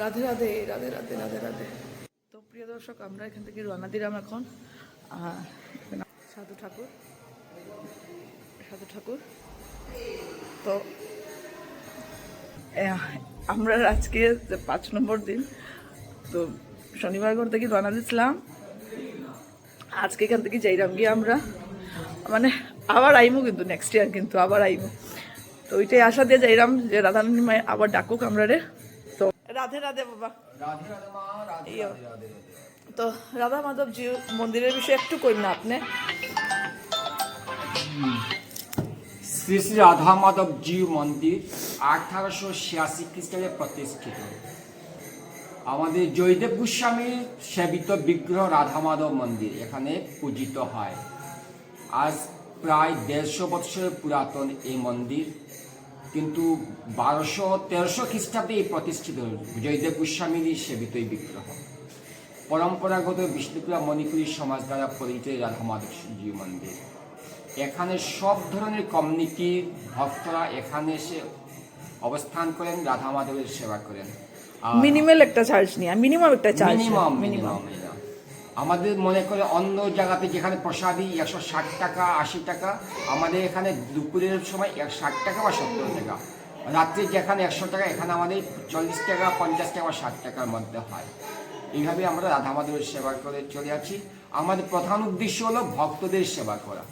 রাধে রাধে রাধে রাধে রাধে রাধে। তো প্রিয় দর্শক, আমরা এখান থেকে রওনা দিলাম এখন সাধু ঠাকুর। তো আমরা আজকে 5 নম্বর দিন, তো শনিবার ঘর থেকে রওনা দিচ্ছিলাম। আজকে এখান থেকে যাইলাম গিয়ে আমরা মানে আবার আইমু, কিন্তু নেক্সট ইয়ার কিন্তু আবার আইমু। তো ওইটাই আশা দিয়ে যাইলাম যে রাধারানী মায়ের আবার ডাকুক আমরা রে। তো রাধে রাধে বাবা। তো রাধা মাধব জি মন্দিরের বিষয়ে একটু কই না আপনি? শ্রী শ্রী রাধা মাধব জি মন্দির 1886 খ্রিস্টাব্দে প্রতিষ্ঠিত। আমাদের জয়দেব গোস্বামীর সেবিত বিগ্রহ রাধা মাধব মন্দির এখানে পূজিত হয়। আজ প্রায় 150 বৎসরের পুরাতন এই মন্দির, কিন্তু 1200-1300 খ্রিস্টাব্দে এই প্রতিষ্ঠিত জয়দেব গোস্বামীরই সেবিত এই বিগ্রহ। পরম্পরাগত বিষ্ণুপুরা মণিপুরী সমাজ দ্বারা পরিচিত রাধা মাধব জি মন্দির। এখানে সব ধরনের কমিউনিটির ভক্তরা এখানে এসে অবস্থান করেন, রাধা মাধবের সেবা করেন। মিনিমাম একটা চার্জ নিয়ে, মিনিমাম একটা চার্জ, মিনিমাম আমাদের মনে করে অন্য জায়গাতে যেখানে প্রসাদী 160 টাকা 80 টাকা, আমাদের এখানে দুপুরের সময় 60 টাকা বা 70 টাকা, রাত্রে যেখানে 100 টাকা, এখানে আমাদের 40 টাকা 50 টাকা বা 60 টাকার মধ্যে হয়। এইভাবে আমরা রাধা মাধবের সেবা করে চলে আছি। আমাদের প্রধান উদ্দেশ্য হলো ভক্তদের সেবা করা,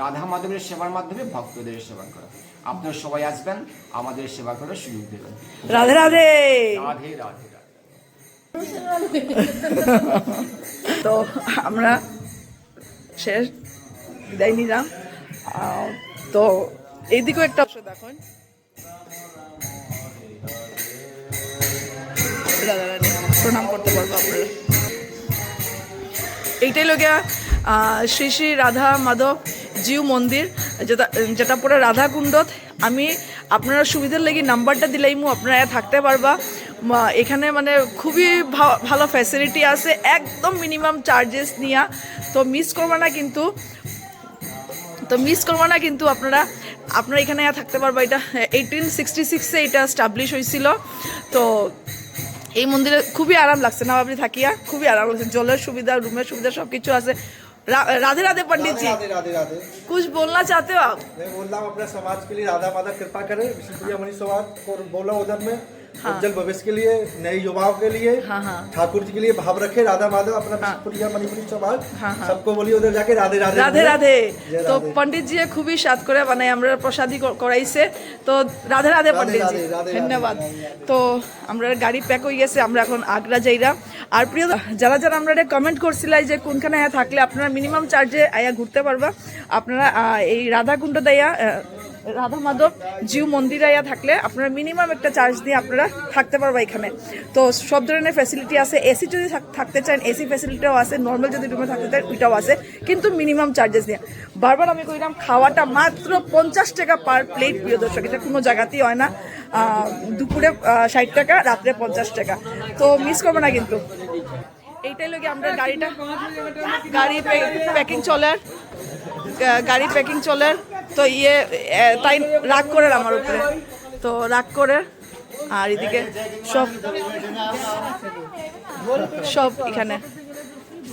রাধা মাধবের সেবার মাধ্যমে ভক্তদের সেবা করা। আপনারা সবাই আসবেন, আমাদের সেবা করার সুযোগ দেবেন। রাধে রাধে রাধে রাধে। তো আমরা শেষ বিদায় নিলাম। তো এইদিকেও একটা অবশ্য দেখুন, প্রণাম করতে পারবো আপনারা। এইটাই লোকে শ্রী শ্রী রাধা মাধব জিউ মন্দির, যেটা পুরো রাধা কুণ্ডত। আমি আপনারা সুবিধার লাগি নাম্বারটা দিলাইমু, আপনারা থাকতে পারবা। এখানে মানে খুবই ভালো ফ্যাসিলিটি আছে, একদম মিনিমাম চার্জেস নিয়া। তো মিস করবা না কিন্তু আপনারা এখানে থাকতে পারবা। এটা 1866-এ এটা এস্টাবলিশ হয়েছিল। তো এই মন্দিরে খুবই আরাম লাগছে না আপনি থাকিয়া? খুবই আরাম লাগছে, জলের সুবিধা, রুমের সুবিধা সব কিছু আছে। राधे राधे पंडित जी। राधे राधे राधे। कुछ बोलना चाहते हो आप? मैं बोल रहा हूँ अपने समाज के लिए राधा माधव कृपा करे, विष्णुप्रिया मणि समाज को बोला उधर में उज्जवल भविष्य के लिए, नए युवाओं के लिए, ठाकुर जी के लिए भाव रखे। राधा माधव अपना विष्णुप्रिया मणिपुरी समाज सबको बोलिए उधर जाके राधे राधे राधे राधे। तो पंडित जी খুবই স্বাদ করে মানে আমরা প্রসাদী করাইছে। তো রাধে রাধে पंडित जी, ধন্যবাদ। তো আমরা গাড়ি প্যাক হয়ে গেছে, আমরা এখন আগ্রা যাইরা। আর প্রিয় যারা আমরা কমেন্ট করছিলাই যে কোনখানে থাকলে আপনারা মিনিমাম চার্জে আয়া ঘুরতে পারবা, আপনারা এই রাধাকুণ্ড দাইয়া রাধা মাধব জিউ মন্দির আয়া থাকলে আপনারা মিনিমাম একটা চার্জ দিয়ে আপনারা থাকতে পারবা এখানে। তো সব ধরনের ফ্যাসিলিটি আছে, এসি যদি থাকতে চান এসি ফ্যাসিলিটিও আছে, নর্মাল যদি রুমে থাকতে চান ওইটাও আছে, কিন্তু মিনিমাম চার্জেস দিয়ে। বারবার আমি কইলাম খাওয়াটা মাত্র 50 টাকা পার প্লেট। প্রিয় দর্শক, এটা কোনো জায়গাতেই হয় না। দুপুরে 60 টাকা, রাত্রে 50 টাকা। তো মিস করবো না কিন্তু। এইটাই লোকে আমরা গাড়ি প্যাকিং চলে। তো তাই রাগ করে আমার উপরে, তো রাগ করে। আর এদিকে সব এখানে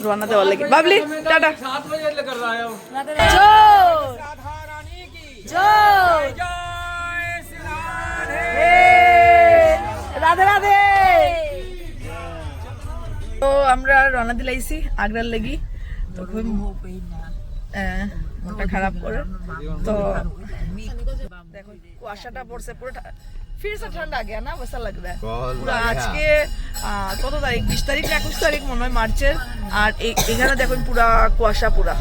রওনা দেওয়ার লাগে। বাবলি টাটা। রাধে রাধে। তো আমরা রওনা দিলাইছি আগ্রার লাগি। তো মনটা খারাপ করে। তো দেখো কুয়াশাটা পড়ছে পুরো, फिर से ठंड आ गया ना, वैसा लग रहा है पूरा। आज के কত তারিখ, 20 তারিখ না 21 তারিখ মনে হয় মার্চের। আর এখানে দেখুন পুরা কুয়াশা পুরা।